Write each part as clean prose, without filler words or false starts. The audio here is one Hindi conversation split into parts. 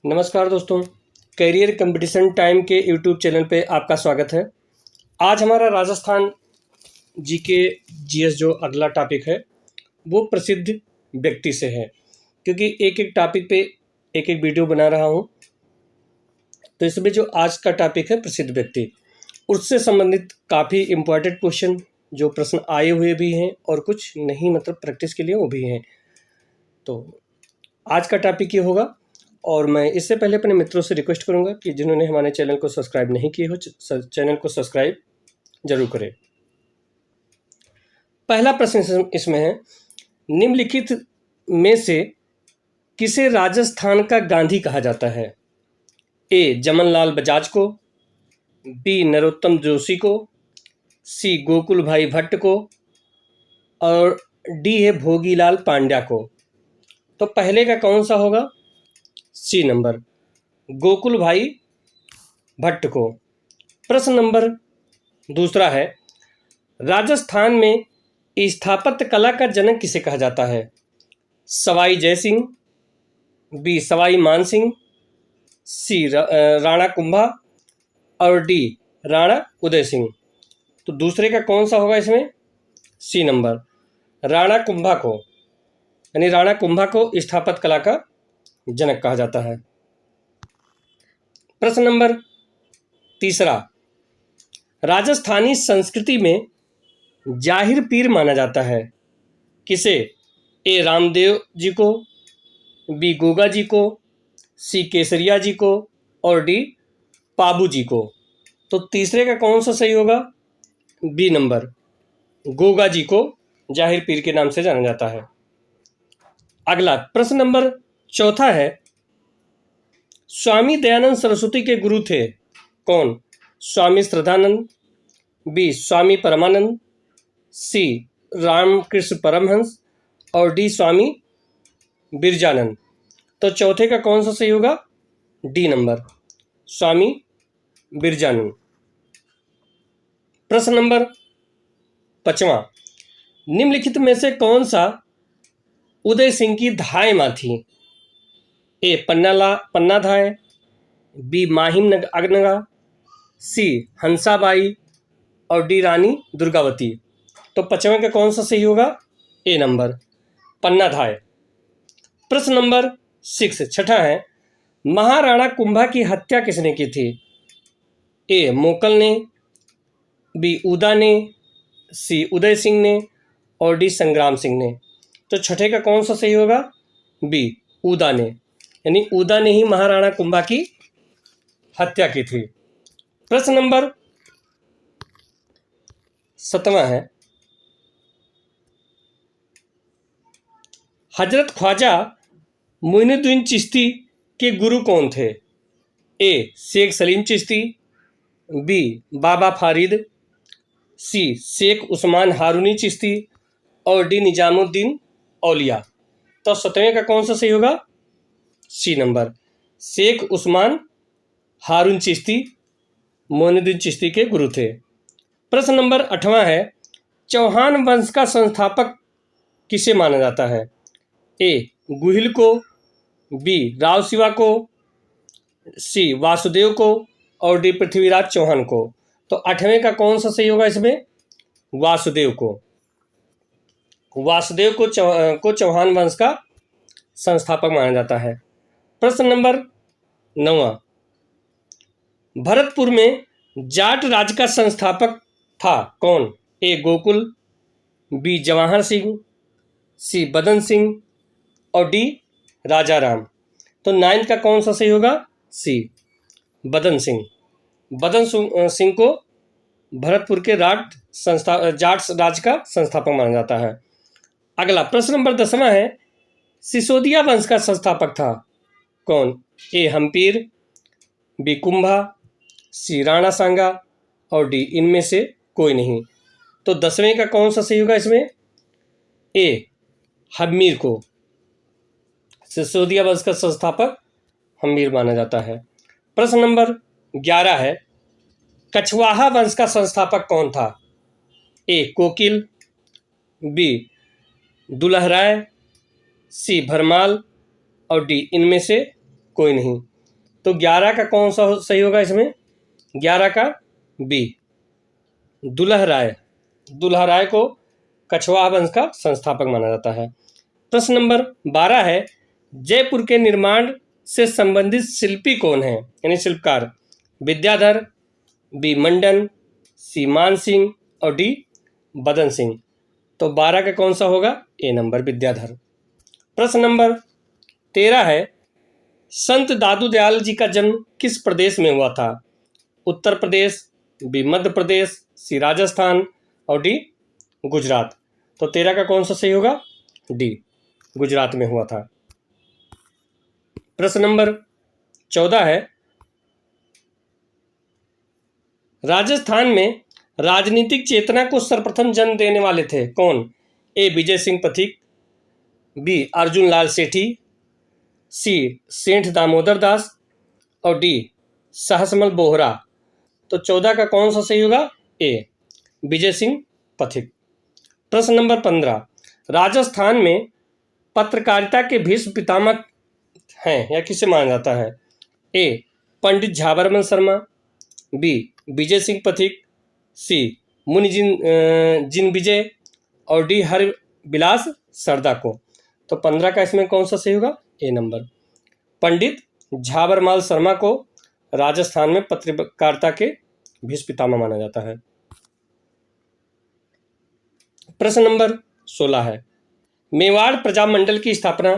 नमस्कार दोस्तों, करियर कंपटीशन टाइम के यूट्यूब चैनल पे आपका स्वागत है। आज हमारा राजस्थान जीके जीएस जो अगला टॉपिक है वो प्रसिद्ध व्यक्ति से है, क्योंकि एक एक टॉपिक पे एक एक वीडियो बना रहा हूँ। तो इसमें जो आज का टॉपिक है प्रसिद्ध व्यक्ति, उससे संबंधित काफ़ी इम्पोर्टेंट क्वेश्चन जो प्रश्न आए हुए भी हैं और कुछ नहीं, मतलब प्रैक्टिस के लिए वो भी हैं। तो आज का टॉपिक ये होगा। और मैं इससे पहले अपने मित्रों से रिक्वेस्ट करूंगा कि जिन्होंने हमारे चैनल को सब्सक्राइब नहीं किए हो, चैनल को सब्सक्राइब जरूर करें। पहला प्रश्न इसमें है, निम्नलिखित में से किसे राजस्थान का गांधी कहा जाता है? ए. जमनलाल बजाज को, बी. नरोत्तम जोशी को, सी. गोकुल भाई भट्ट को और डी है भोगीलाल पांड्या को। तो पहले का कौन सा होगा? सी नंबर, गोकुल भाई भट्ट को। प्रश्न नंबर दूसरा है, राजस्थान में स्थापत्य कला का जनक किसे कहा जाता है? सवाई जय सिंह, बी. सवाई मान सिंह, सी. राणा कुंभा और डी. राणा उदय सिंह। तो दूसरे का कौन सा होगा इसमें? सी नंबर, राणा कुंभा को, यानी राणा कुंभा को स्थापत्य कला का जनक कहा जाता है। प्रश्न नंबर तीसरा, राजस्थानी संस्कृति में जाहिर पीर माना जाता है किसे? ए. रामदेव जी को, बी. गोगा जी को, सी. केसरिया जी को और डी. पाबू जी को। तो तीसरे का कौन सा सही होगा? बी नंबर, गोगा जी को जाहिर पीर के नाम से जाना जाता है। अगला प्रश्न नंबर चौथा है, स्वामी दयानंद सरस्वती के गुरु थे कौन? स्वामी श्रद्धानंद, बी. स्वामी परमानंद, सी. रामकृष्ण परमहंस और डी. स्वामी बिरजानंद। तो चौथे का कौन सा सही होगा? डी नंबर, स्वामी बिरजानंद। प्रश्न नंबर पांचवा, निम्नलिखित में से कौन सा उदय सिंह की धाय मां थी? ए. पन्ना धाय, बी. माहिम अग्नगा, सी. हंसाबाई और डी. रानी दुर्गावती। तो पांचवें का कौन सा सही होगा? ए नंबर, पन्ना धाय। प्रश्न नंबर 6 छठा है, महाराणा कुंभा की हत्या किसने की थी? ए. मोकल ने, बी. उदा ने, सी. उदय सिंह ने और डी. संग्राम सिंह ने। तो छठे का कौन सा सही होगा? बी. उदा ने, यानी उदा ने ही महाराणा कुंभा की हत्या की थी। प्रश्न नंबर 7वां है, हजरत ख्वाजा मोइनुद्दीन चिश्ती के गुरु कौन थे? ए. शेख सलीम चिश्ती, बी. बाबा फारिद, सी. शेख उस्मान हारूनी चिश्ती और डी. निजामुद्दीन औलिया। तो 7वें का कौन सा सही होगा? सी नंबर, शेख उस्मान हारून चिश्ती मोइनुद्दीन चिश्ती के गुरु थे। प्रश्न नंबर 8वां है, चौहान वंश का संस्थापक किसे माना जाता है? ए. गुहिल को, बी. राव शिवा को, सी. वासुदेव को और डी. पृथ्वीराज चौहान को। तो 8वें का कौन सा सही होगा इसमें? वासुदेव को। वासुदेव को चौहान वंश का संस्थापक माना जाता है। प्रश्न नंबर 9वां, भरतपुर में जाट राज का संस्थापक था कौन? ए. गोकुल, बी. जवाहर सिंह, सी. बदन सिंह और डी. राजा राम। तो 9 का कौन सा सही होगा? सी. बदन सिंह। बदन सिंह को भरतपुर के जाट राज का संस्थापक माना जाता है। अगला प्रश्न नंबर 10वां है, सिसोदिया वंश का संस्थापक था कौन? ए. हम्पीर, बी. कुंभा, सी. राणा सांगा और डी. इनमें से कोई नहीं। तो 10वें का कौन सा सही होगा इसमें? ए. हम्मीर को, सिसोदिया वंश का संस्थापक हम्मीर माना जाता है। प्रश्न नंबर 11 है, कछवाहा वंश का संस्थापक कौन था? ए. कोकिल, बी. दुलहराय, सी. भरमाल और डी. इनमें से कोई नहीं। तो 11 का कौन सा सही होगा इसमें? 11 का बी, दुल्हा राय को कछवाहा वंश का संस्थापक माना जाता है। प्रश्न नंबर 12 है, जयपुर के निर्माण से संबंधित शिल्पी कौन है, यानी शिल्पकार? विद्याधर, बी मंडन, सी मान सिंह और डी बदन सिंह। तो 12 का कौन सा होगा? ए नंबर, विद्याधर। प्रश्न नंबर 13 है, संत दादू दयाल जी का जन्म किस प्रदेश में हुआ था? उत्तर प्रदेश, बी मध्य प्रदेश, सी राजस्थान और डी गुजरात। तो 13 का कौन सा सही होगा? डी, गुजरात में हुआ था। प्रश्न नंबर 14 है, राजस्थान में राजनीतिक चेतना को सर्वप्रथम जन्म देने वाले थे कौन? ए विजय सिंह पथिक, बी अर्जुन लाल सेठी, सी सेठ दामोदर दास और डी सहसमल बोहरा। तो 14 का कौन सा सही होगा? ए विजय सिंह पथिक। प्रश्न नंबर 15, राजस्थान में पत्रकारिता के भीष्म पितामह हैं या किसे माना जाता है? ए पंडित झाबरमन शर्मा, बी विजय सिंह पथिक, सी मुनि जिन विजय और डी हर विलास सरदा को। तो 15 का इसमें कौन सा सही होगा? ए नंबर, पंडित झाबरमाल शर्मा को राजस्थान में पत्रकारिता के भीष्म पितामह माना जाता है। प्रश्न नंबर 16 है, मेवाड़ प्रजामंडल की स्थापना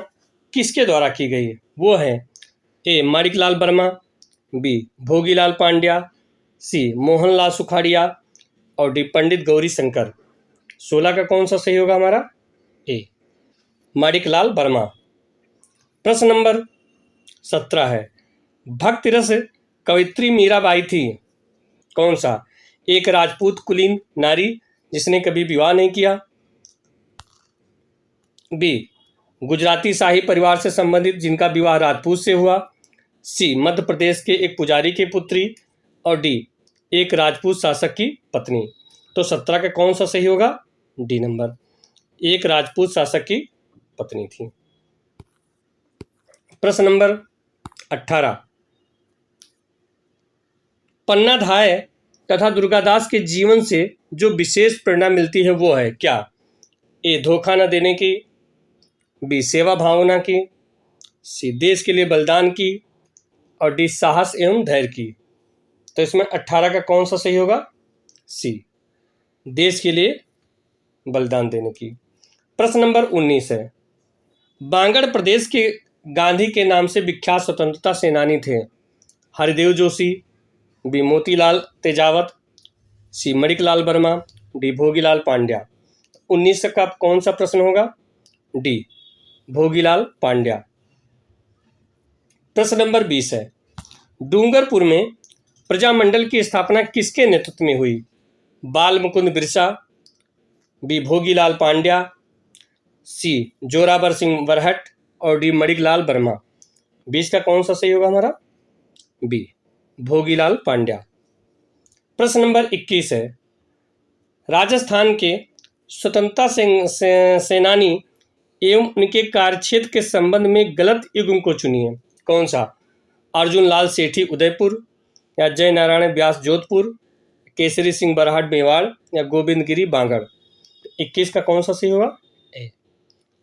किसके द्वारा की गई? वो है ए माणिकलाल वर्मा, बी भोगीलाल पांड्या, सी मोहनलाल सुखाड़िया और डी पंडित गौरी शंकर। 16 का कौन सा सही होगा हमारा? ए माणिकलाल वर्मा। प्रश्न नंबर 17 है, भक्ति रस कवयित्री मीराबाई थी कौन सा? एक राजपूत कुलीन नारी जिसने कभी विवाह नहीं किया, बी गुजराती शाही परिवार से संबंधित जिनका विवाह राजपूत से हुआ, सी मध्य प्रदेश के एक पुजारी की पुत्री और डी एक राजपूत शासक की पत्नी। तो 17 का कौन सा सही होगा? डी नंबर, एक राजपूत शासक की पत्नी थी। प्रश्न नंबर 18, पन्नाधाय तथा दुर्गादास के जीवन से जो विशेष प्रेरणा मिलती है वो है क्या? ए धोखा न देने की, बी सेवा भावना की, सी देश के लिए बलिदान की और डी साहस एवं धैर्य की। तो इसमें 18 का कौन सा सही होगा? सी देश के लिए बलिदान देने की। प्रश्न नंबर 19 है, बांगड़ प्रदेश के गांधी के नाम से विख्यात स्वतंत्रता सेनानी थे? हरिदेव जोशी, बी मोतीलाल तेजावत, सी मणिकलाल वर्मा, डी भोगीलाल पांड्या। 19 का कौन सा प्रश्न होगा? डी भोगीलाल पांड्या। प्रश्न नंबर 20 है, डूंगरपुर में प्रजामंडल की स्थापना किसके नेतृत्व में हुई? बाल मुकुंद बिरसा, बी भोगीलाल पांड्या, सी जोरावर सिंह बरहट और डी मणिकलाल वर्मा। 20 का कौन सा सही होगा हमारा? बी भोगीलाल पांड्या। प्रश्न नंबर 21 है, राजस्थान के स्वतंत्रता सेनानी एवं उनके कार्यक्षेत्र के संबंध में गलत युग्म को चुनिए कौन सा? अर्जुन लाल सेठी उदयपुर या जय नारायण व्यास जोधपुर, केसरी सिंह बरहाट मेवाड़ या गोविंद गिरी बांगड़। 21 का कौन सा सही होगा? ए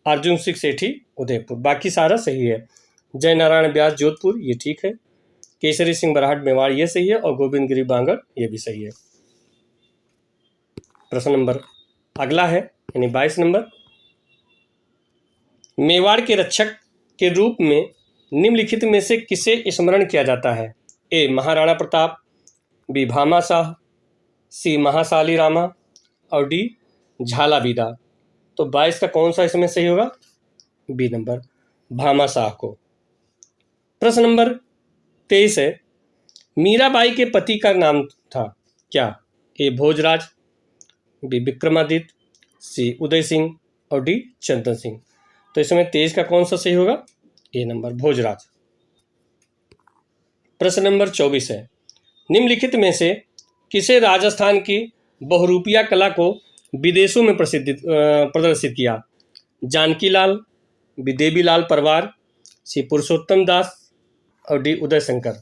अर्जुन सिंह सेठी उदयपुर। बाकी सारा सही है। जय नारायण व्यास जोधपुर ये ठीक है, केसरी सिंह बरहाट मेवाड़ ये सही है और गोविंद गिरी बांगड़ ये भी सही है। प्रश्न नंबर अगला है यानी 22 नंबर, मेवाड़ के रक्षक के रूप में निम्नलिखित में से किसे स्मरण किया जाता है? ए महाराणा प्रताप, बी भामा शाह, सी महासाली रामा और डी झाला बीदा। तो 22 का कौन सा इसमें सही होगा? बी नंबर भामा शाह को। प्रश्न नंबर 23 है, मीराबाई के पति का नाम था क्या? ए भोजराज, बी विक्रमादित्य, सी उदय सिंह और डी चंदन सिंह। तो इसमें 23 का कौन सा सही होगा? ए नंबर भोजराज। प्रश्न नंबर 24 है, निम्नलिखित में से किसे राजस्थान की बहुरूपिया कला को विदेशों में प्रदर्शित किया? जानकी लाल, बी देवी लाल परवार, सी पुरुषोत्तम दास और डी उदय शंकर।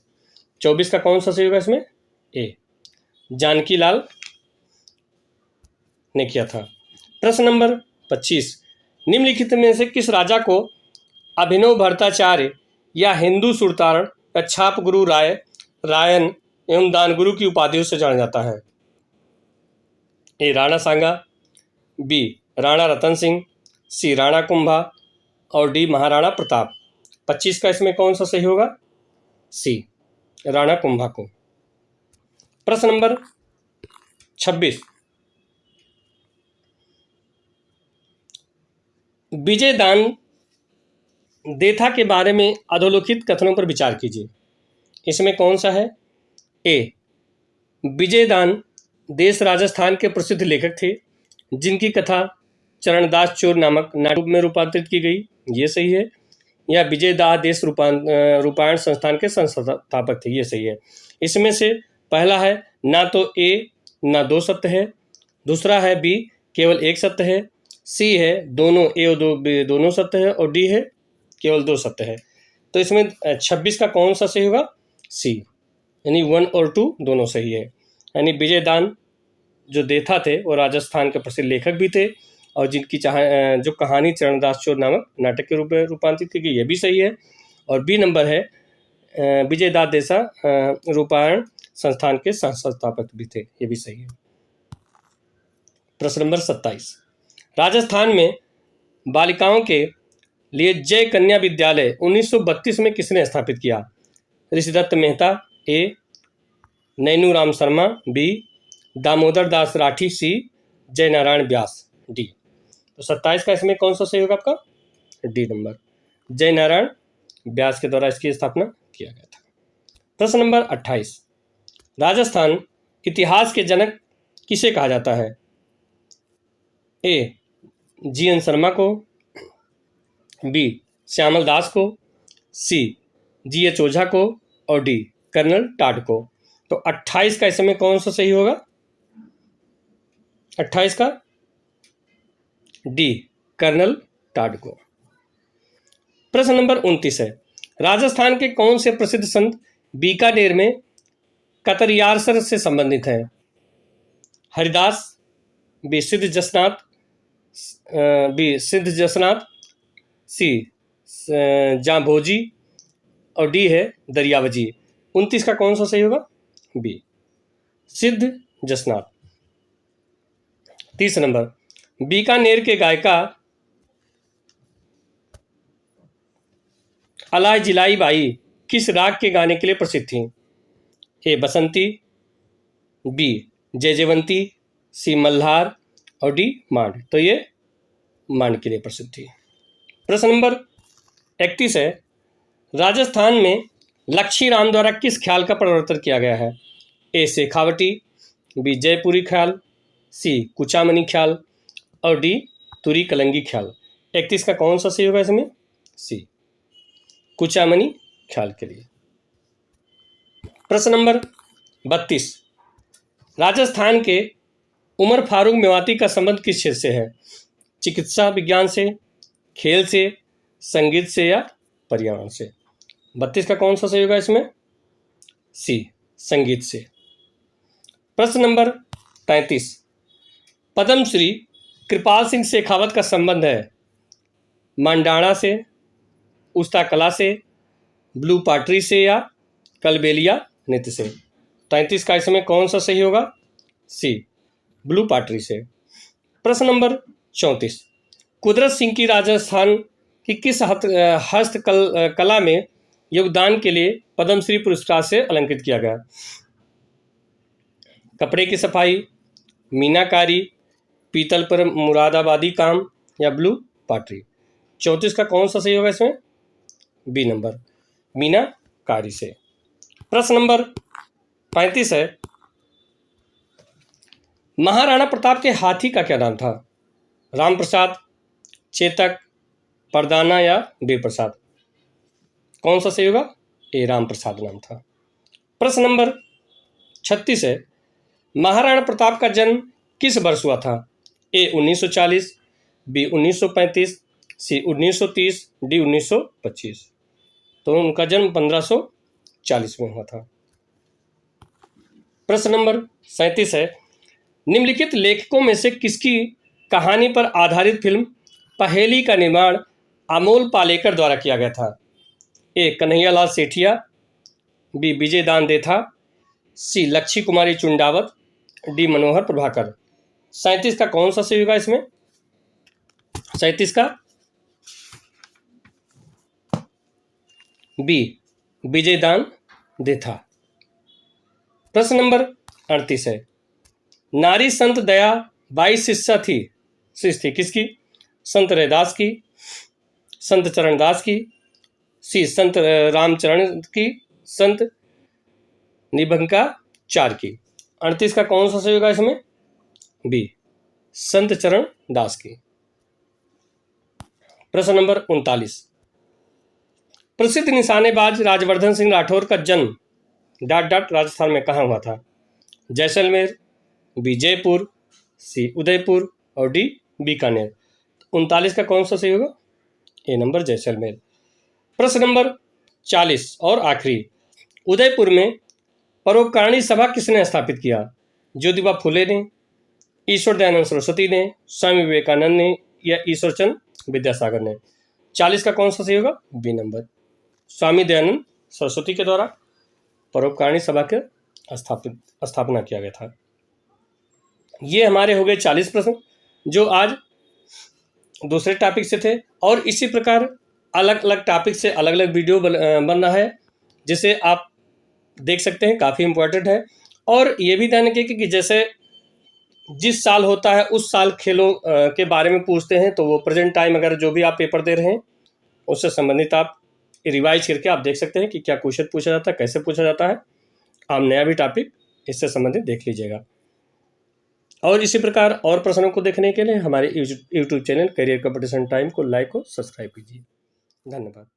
24 का कौन सा सही होगा इसमें? ए जानकी लाल ने किया था। प्रश्न नंबर 25, निम्नलिखित में से किस राजा को अभिनव भट्टाचार्य या हिंदू सुरतारण या छाप गुरु रायन एवं दानगुरु की उपाधियों से जाना जाता है? ए राणा सांगा, बी राणा रतन सिंह, सी राणा कुंभा और डी महाराणा प्रताप। 25 का इसमें कौन सा सही होगा? सी राणा कुंभा को। प्रश्न नंबर 26, विजय दान देथा के बारे में अधोलिखित कथनों पर विचार कीजिए। इसमें कौन सा है? ए विजय दान देश राजस्थान के प्रसिद्ध लेखक थे जिनकी कथा चरणदास चोर नामक नाटक में रूपांतरित की गई, ये सही है। या विजय दाह देश रूपायण संस्थान के संस्थापक थे, ये सही है। इसमें से पहला है ना तो ए ना दो सत्य है, दूसरा है बी केवल एक सत्य है, सी है दोनों ए और दोनों सत्य है और डी है केवल दो सत्य है। तो इसमें 26 का कौन सा सही होगा? सी यानी 1 और 2 दोनों सही है। यानी विजय दान जो देथा थे वो राजस्थान के प्रसिद्ध लेखक भी थे और जिनकी जो कहानी चरणदास चोर नामक नाटक के रूप में रूपांतरित की गई, ये भी सही है। और बी नंबर है विजय दास देसा रूपायण संस्थान के संस्थापक भी थे, ये भी सही है। प्रश्न नंबर 27, राजस्थान में बालिकाओं के लिए जय कन्या विद्यालय 1932 में किसने स्थापित किया? ऋषिदत्त मेहता, ए नैनू राम शर्मा, बी दामोदर दास राठी, सी जयनारायण व्यास, डी। तो 27 का इसमें कौन सा सही होगा आपका? डी नंबर जयनारायण व्यास के द्वारा इसकी स्थापना किया गया था। प्रश्न नंबर 28, राजस्थान इतिहास के जनक किसे कहा जाता है? ए जीएन शर्मा को, बी श्यामल दास को, सी जीएच ओझा को और डी कर्नल टाड को। तो 28 का इसमें कौन सा सही होगा? 28 का डी कर्नल टाड को। प्रश्न नंबर 29 है, राजस्थान के कौन से प्रसिद्ध संत बीकानेर में कतरियारसर से संबंधित हैं? हरिदास, बी सिद्ध जसनाथ, बी सिद्ध जसनाथ, सी जांभोजी और डी है दरियावजी। 29 का कौन सा सही होगा? बी सिद्ध जसनाथ। 30 नंबर, बीकानेर के गायिका अलाय जिलाई बाई किस राग के गाने के लिए प्रसिद्ध थीं? ए बसंती, बी जयजयवंती, सी मल्हार और डी मांड। तो ये मांड के लिए प्रसिद्ध थी। प्रश्न नंबर 31 है, राजस्थान में लक्ष्मी राम द्वारा किस ख्याल का प्रवर्तन किया गया है? ए शेखावटी, बी जयपुरी ख्याल, सी कुचामनी ख्याल और डी तुरी कलंगी ख्याल। 31 का कौन सा सही होगा इसमें? सी कुचामनी ख्याल के लिए। प्रश्न नंबर 32, राजस्थान के उमर फारूक मेवाती का संबंध किस क्षेत्र से है? चिकित्सा विज्ञान से, खेल से, संगीत से या पर्यावरण से? 32 का कौन सा सही होगा इसमें? सी संगीत से। प्रश्न नंबर 33, पद्मश्री कृपाल सिंह शेखावत का संबंध है मंडाणा से, उस्ता कला से, ब्लू पाटरी से या कलबेलिया नृत्य से? 33 का इसमें कौन सा सही होगा? सी ब्लू पाटरी से। प्रश्न नंबर 34, कुदरत सिंह की राजस्थान की किस हस्तकला में योगदान के लिए पद्मश्री पुरस्कार से अलंकृत किया गया? कपड़े की सफाई, मीनाकारी, पीतल पर मुरादाबादी काम या ब्लू पाटरी? 34 का कौन सा सही होगा इसमें? बी नंबर मीनाकारी से। प्रश्न नंबर 35 है, महाराणा प्रताप के हाथी का क्या नाम था? राम प्रसाद, चेतक, परदाना या वीर प्रसाद? कौन सा सही होगा? ए राम प्रसाद नाम था। प्रश्न नंबर 36 है, महाराणा प्रताप का जन्म किस वर्ष हुआ था? ए 1940, बी 1935, सी 1930, डी 1925। तो उनका जन्म 1540 में हुआ था। प्रश्न नंबर 37 है, निम्नलिखित लेखकों में से किसकी कहानी पर आधारित फिल्म पहेली का निर्माण अमोल पालेकर द्वारा किया गया था? ए कन्हैयालाल सेठिया, बी विजय दान देथा, सी लक्ष्मी कुमारी चुंडावत, डी मनोहर प्रभाकर। 37 का कौन सा सही होगा इसमें? 37 का बी विजय दान देथा। प्रश्न नंबर 38 है, नारी संत दया बाई शिष्या थी, शिष्य थी किसकी? संत रैदास की, संत चरणदास की, सी संत रामचरण की, संत निभंकाचार्य की। 38 का कौन सा सही होगा इसमें? बी संत चरण दास की। प्रश्न नंबर 39, प्रसिद्ध निशानेबाज राजवर्धन सिंह राठौर का जन्म ... राजस्थान में कहाँ हुआ था? जैसलमेर, बी जयपुर, सी उदयपुर और डी बीकानेर। 39 का कौन सा सही होगा? ए नंबर जैसलमेर। प्रश्न नंबर 40 और आखिरी, उदयपुर में परोपकारिणी सभा किसने स्थापित किया? ज्योतिबा फुले ने, ईश्वर दयानंद सरस्वती ने, स्वामी विवेकानंद ने या ईश्वरचंद विद्यासागर ने। 40 का कौन सा सही होगा? बी नंबर स्वामी दयानंद सरस्वती के द्वारा परोपकारिणी सभा के स्थापना किया गया था। ये हमारे हो गए 40 प्रश्न जो आज दूसरे टॉपिक से थे, और इसी प्रकार अलग अलग टॉपिक से अलग अलग वीडियो बन रहा है जिसे आप देख सकते हैं, काफ़ी इम्पोर्टेंट है। और ये भी ध्यान रखिए कि जैसे जिस साल होता है उस साल खेलों के बारे में पूछते हैं, तो वो प्रेजेंट टाइम अगर जो भी आप पेपर दे रहे हैं उससे संबंधित आप रिवाइज करके आप देख सकते हैं कि क्या क्वेश्चन पूछा जाता है, कैसे पूछा जाता है। आप नया भी टॉपिक इससे संबंधित देख लीजिएगा। और इसी प्रकार और प्रश्नों को देखने के लिए हमारे YouTube channel career competition time को लाइक और सब्सक्राइब कीजिए। धन्यवाद।